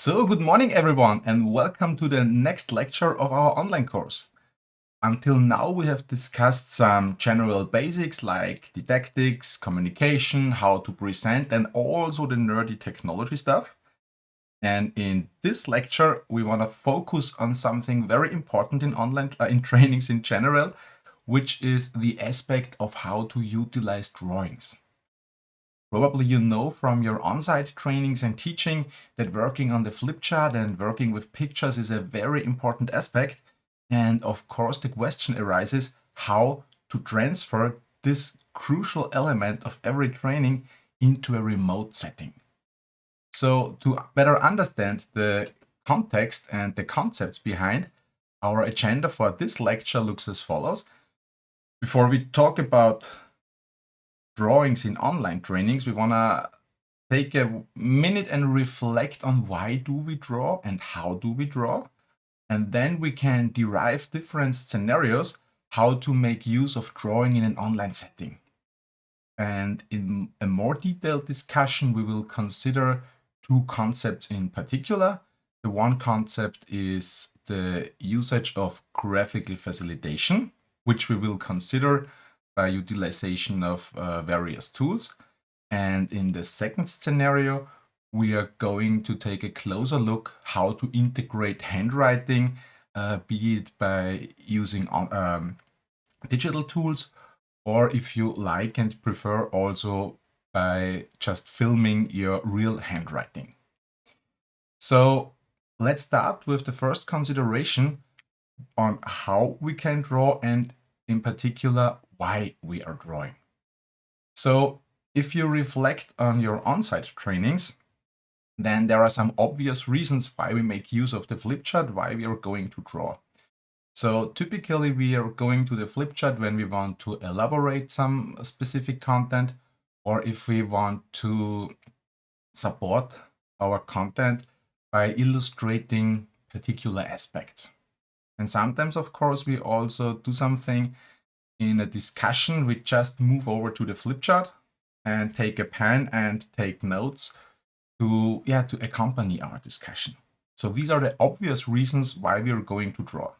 So, good morning, everyone, and welcome to the next lecture of our online course. Until now, we have discussed some general basics like didactics, communication, how to present, and also the nerdy technology stuff. And in this lecture, we want to focus on something very important in in trainings in general, which is the aspect of how to utilize drawings. Probably you know from your on-site trainings and teaching that working on the flip chart and working with pictures is a very important aspect. And of course, the question arises how to transfer this crucial element of every training into a remote setting. So to better understand the context and the concepts behind, our agenda for this lecture looks as follows. Before we talk about drawings in online trainings, we want to take a minute and reflect on why do we draw and how do we draw. And then we can derive different scenarios how to make use of drawing in an online setting. And in a more detailed discussion, we will consider two concepts in particular. The one concept is the usage of graphical facilitation, which we will consider by utilization of various tools. And in the second scenario, we are going to take a closer look how to integrate handwriting, be it by using digital tools, or if you like and prefer also by just filming your real handwriting. So let's start with the first consideration on how we can draw and in particular why we are drawing. So if you reflect on your on-site trainings, then there are some obvious reasons why we make use of the flip chart, why we are going to draw. So typically we are going to the flip chart when we want to elaborate some specific content, or if we want to support our content by illustrating particular aspects. And sometimes, of course, we also do something in a discussion. We just move over to the flip chart and take a pen and take notes to accompany our discussion. So these are the obvious reasons why we are going to draw.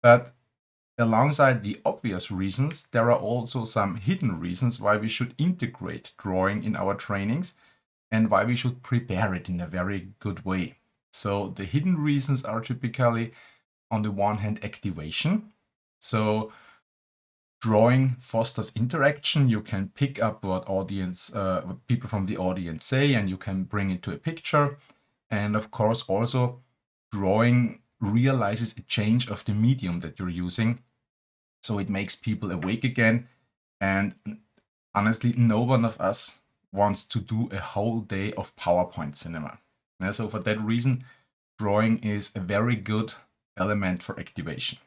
But alongside the obvious reasons, there are also some hidden reasons why we should integrate drawing in our trainings and why we should prepare it in a very good way. So the hidden reasons are typically, on the one hand, activation. So drawing fosters interaction. You can pick up what people from the audience say, and you can bring it to a picture. And of course, also drawing realizes a change of the medium that you're using. So it makes people awake again. And honestly, no one of us wants to do a whole day of PowerPoint cinema. So for that reason, drawing is a very good element for activation.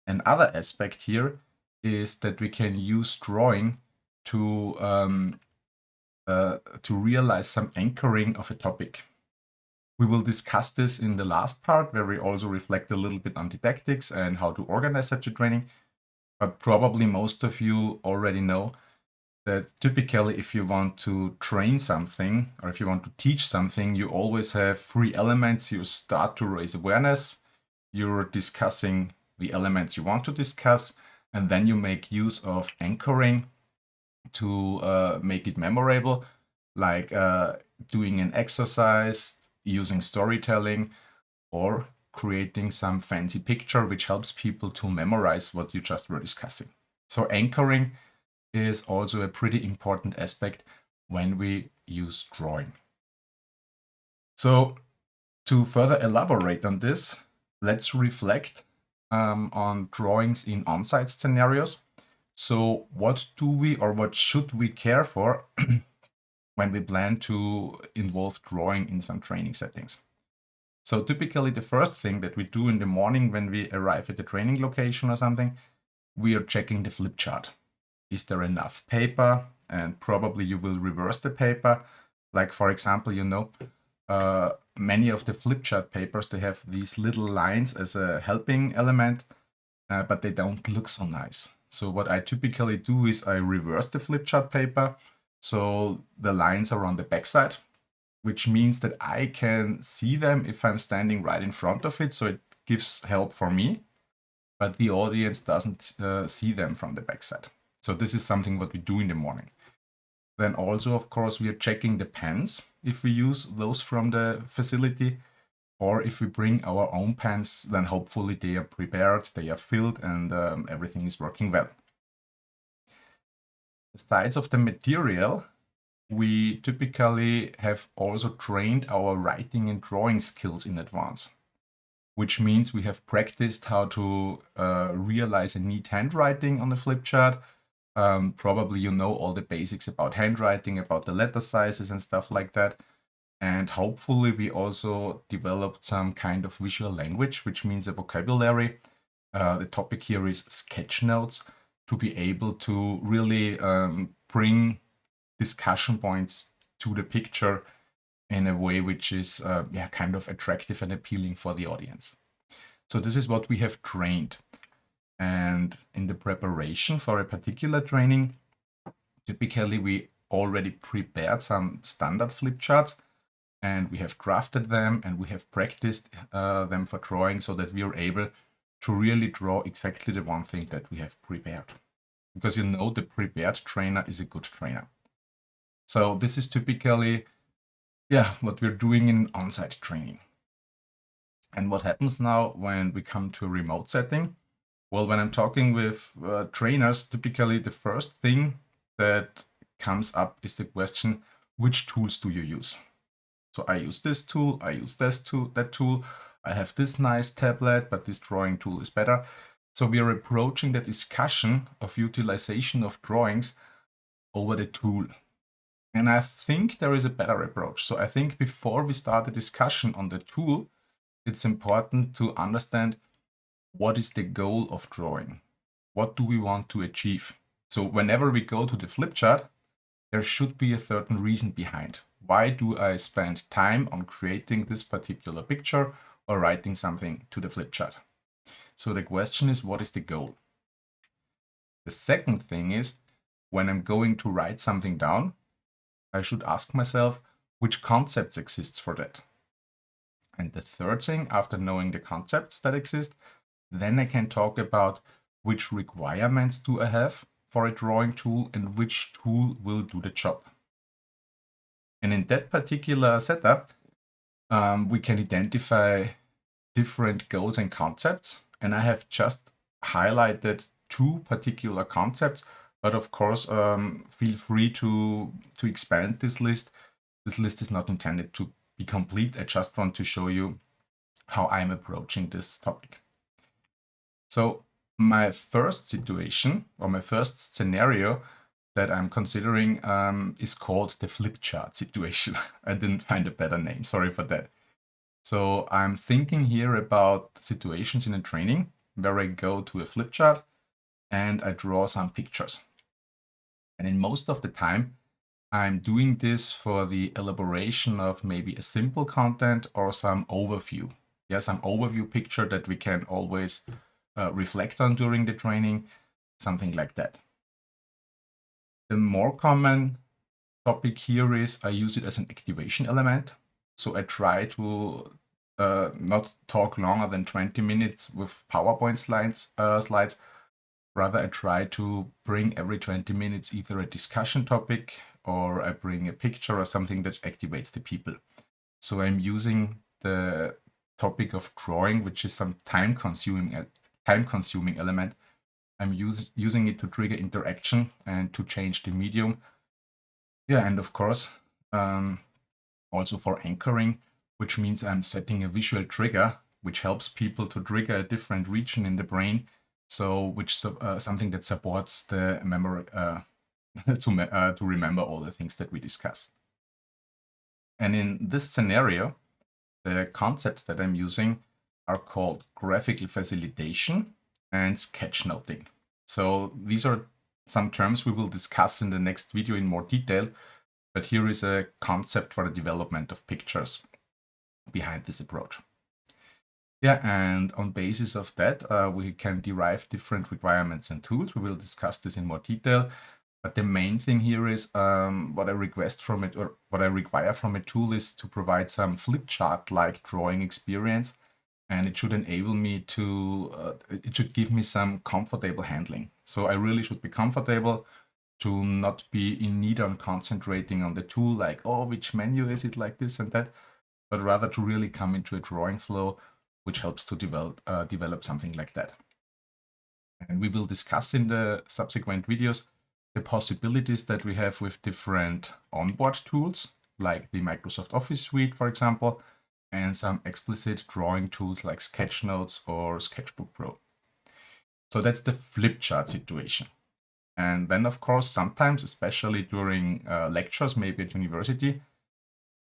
Another aspect here is that we can use drawing to realize some anchoring of a topic. We will discuss this in the last part, where we also reflect a little bit on didactics and how to organize such a training. But probably most of you already know that typically if you want to train something or if you want to teach something, you always have three elements. You start to raise awareness, you're discussing the elements you want to discuss, and then you make use of anchoring to make it memorable, like doing an exercise, using storytelling, or creating some fancy picture which helps people to memorize what you just were discussing. So anchoring is also a pretty important aspect when we use drawing. So to further elaborate on this, let's reflect on drawings in on-site scenarios. So what do we or what should we care for when we plan to involve drawing in some training settings? So typically the first thing that we do in the morning when we arrive at the training location or something, we are checking the flip chart. Is there enough paper? And probably you will reverse the paper. Like for example, many of the flip chart papers, they have these little lines as a helping element, but they don't look so nice. So what I typically do is I reverse the flip chart paper, so the lines are on the back side. which means that I can see them if I'm standing right in front of it, so it gives help for me, but the audience doesn't see them from the backside. So this is something what we do in the morning. Then also, of course, we are checking the pens if we use those from the facility, or if we bring our own pens, then hopefully they are prepared, they are filled, and everything is working well. Besides of the material, we typically have also trained our writing and drawing skills in advance, which means we have practiced how to realize a neat handwriting on the flip chart. Probably you know all the basics about handwriting, about the letter sizes and stuff like that. And hopefully we also developed some kind of visual language, which means a vocabulary. The topic here is sketch notes, to be able to really bring discussion points to the picture in a way which is kind of attractive and appealing for the audience. So this is what we have trained. And in the preparation for a particular training, typically we already prepared some standard flip charts, and we have drafted them and we have practiced them for drawing, so that we are able to really draw exactly the one thing that we have prepared. Because you know, the prepared trainer is a good trainer. So this is typically what we're doing in on-site training. And what happens now when we come to a remote setting? Well, when I'm talking with trainers, typically the first thing that comes up is the question, which tools do you use? So I use this tool, I use this tool, that tool, I have this nice tablet, but this drawing tool is better. So we are approaching the discussion of utilization of drawings over the tool. And I think there is a better approach. So I think before we start a discussion on the tool, it's important to understand what is the goal of drawing? What do we want to achieve? So whenever we go to the flip chart, there should be a certain reason behind. Why do I spend time on creating this particular picture or writing something to the flip chart? So the question is, what is the goal? The second thing is, when I'm going to write something down, I should ask myself, which concepts exists for that? And the third thing, after knowing the concepts that exist, then I can talk about which requirements do I have for a drawing tool and which tool will do the job. And in that particular setup, we can identify different goals and concepts. And I have just highlighted 2 particular concepts, but of course, feel free to expand this list. This list is not intended to be complete. I just want to show you how I'm approaching this topic. So my first situation, or my first scenario that I'm considering is called the flip chart situation. I didn't find a better name, sorry for that. So I'm thinking here about situations in a training where I go to a flip chart and I draw some pictures. And in most of the time, I'm doing this for the elaboration of maybe a simple content or some overview. Yeah, some overview picture that we can always reflect on during the training, something like that. The more common topic here is I use it as an activation element. So I try to not talk longer than 20 minutes with PowerPoint slides. Rather, I try to bring every 20 minutes either a discussion topic or I bring a picture or something that activates the people. So I'm using the topic of drawing, which is some time-consuming element. I'm using it to trigger interaction and to change the medium. Yeah, and of course, also for anchoring, which means I'm setting a visual trigger, which helps people to trigger a different region in the brain. So, which something that supports the memory to remember all the things that we discussed. And in this scenario, the concepts that I'm using are called graphical facilitation and sketchnoting. So these are some terms we will discuss in the next video in more detail, but here is a concept for the development of pictures behind this approach. Yeah, and on basis of that, we can derive different requirements and tools. We will discuss this in more detail. But the main thing here is what I request from it, or what I require from a tool, is to provide some flip chart like drawing experience, and it should enable me to, it should give me some comfortable handling. So I really should be comfortable to not be in need on concentrating on the tool, like, oh, which menu is it, like this and that, but rather to really come into a drawing flow, which helps to develop something like that. And we will discuss in the subsequent videos the possibilities that we have with different onboard tools, like the Microsoft Office Suite, for example, and some explicit drawing tools like Sketchnotes or Sketchbook Pro. So that's the flip chart situation. And then, of course, sometimes, especially during lectures, maybe at university,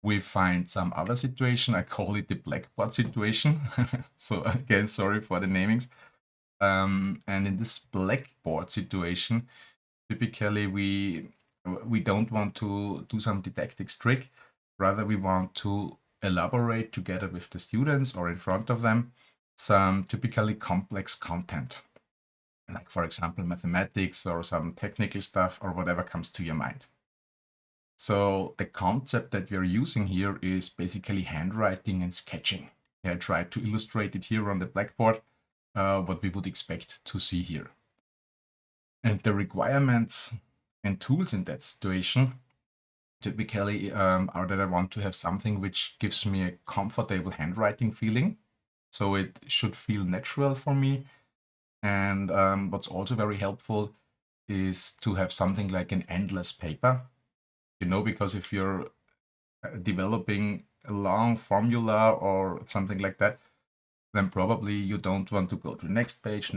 we find some other situation. I call it the blackboard situation. So again, sorry for the namings. And in this blackboard situation, typically we don't want to do some didactic trick. Rather, we want to elaborate together with the students or in front of them some typically complex content, like, for example, mathematics or some technical stuff or whatever comes to your mind. So the concept that we're using here is basically handwriting and sketching. I tried to illustrate it here on the blackboard, what we would expect to see here. And the requirements and tools in that situation typically are that I want to have something which gives me a comfortable handwriting feeling. So it should feel natural for me. And what's also very helpful is to have something like an endless paper, because if you're developing a long formula or something like that, then probably you don't want to go to next page,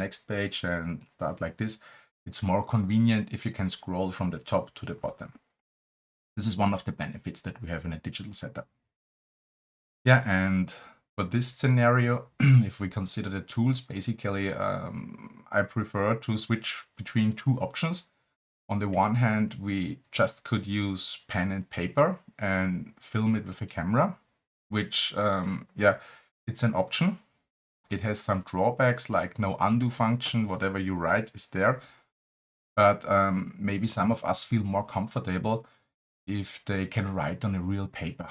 and start like this. It's more convenient if you can scroll from the top to the bottom. This is one of the benefits that we have in a digital setup. Yeah, and for this scenario, if we consider the tools, basically, I prefer to switch between two options. On the one hand, we just could use pen and paper and film it with a camera, which, yeah, it's an option. It has some drawbacks, like no undo function, whatever you write is there. But maybe some of us feel more comfortable if they can write on a real paper.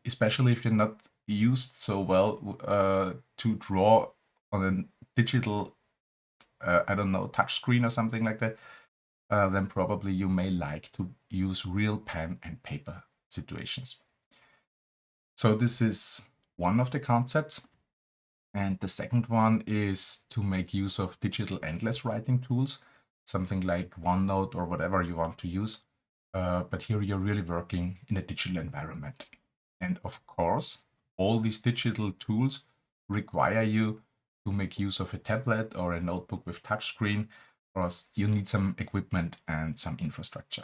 Especially if they're not used so well to draw on a digital, I don't know, touch screen or something like that, then probably you may like to use real pen and paper situations. So this is one of the concepts. And the second one is to make use of digital endless writing tools, something like OneNote or whatever you want to use. But here you're really working in a digital environment. And of course, all these digital tools require you to make use of a tablet or a notebook with touchscreen, or else you need some equipment and some infrastructure.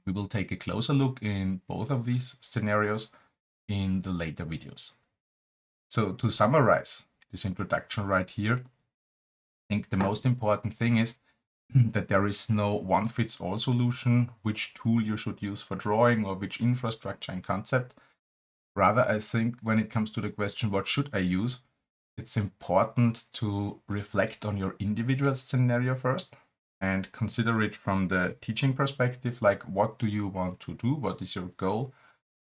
We will take a closer look in both of these scenarios in the later videos. So to summarize this introduction right here, I think the most important thing is that there is no one-fits-all solution, which tool you should use for drawing or which infrastructure and concept. Rather, I think when it comes to the question, what should I use, it's important to reflect on your individual scenario first and consider it from the teaching perspective, like what do you want to do, what is your goal,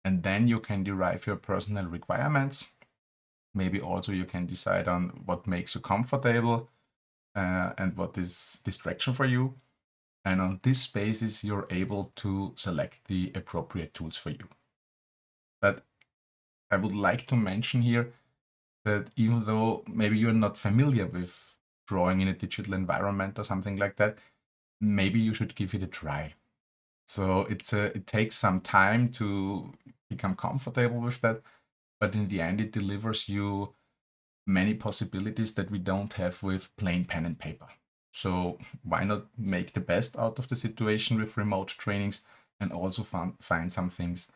and then you can derive your personal requirements. Maybe also you can decide on what makes you comfortable and what is distraction for you. And on this basis, you're able to select the appropriate tools for you. But I would like to mention here that even though maybe you're not familiar with drawing in a digital environment or something like that, maybe you should give it a try. So it takes some time to become comfortable with that, but in the end, it delivers you many possibilities that we don't have with plain pen and paper. So why not make the best out of the situation with remote trainings and also find some things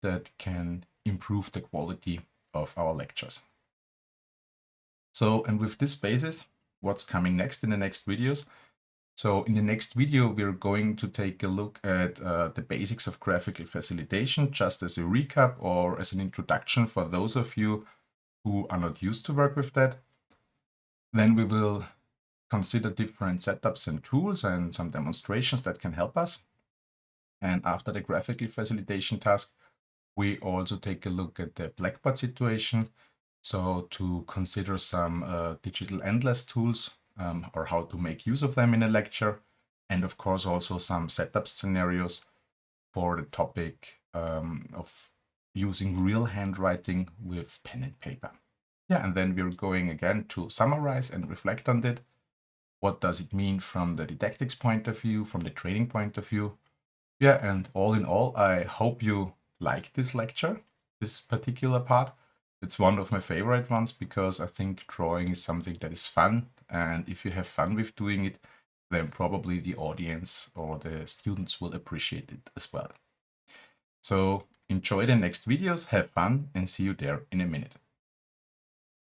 that can improve the quality of our lectures. So, and with this basis, what's coming next in the next videos? So in the next video, we're going to take a look at the basics of graphical facilitation, just as a recap or as an introduction for those of you who are not used to work with that. Then we will consider different setups and tools and some demonstrations that can help us. And after the graphical facilitation task, we also take a look at the Blackboard situation. So to consider some digital endless tools or how to make use of them in a lecture. And of course, also some setup scenarios for the topic of using real handwriting with pen and paper. Yeah, and then we're going again to summarize and reflect on it. What does it mean from the didactics point of view, from the training point of view? Yeah, and all in all, I hope you like this lecture, this particular part. It's one of my favorite ones because I think drawing is something that is fun. And if you have fun with doing it, then probably the audience or the students will appreciate it as well. So enjoy the next videos, have fun, and see you there in a minute.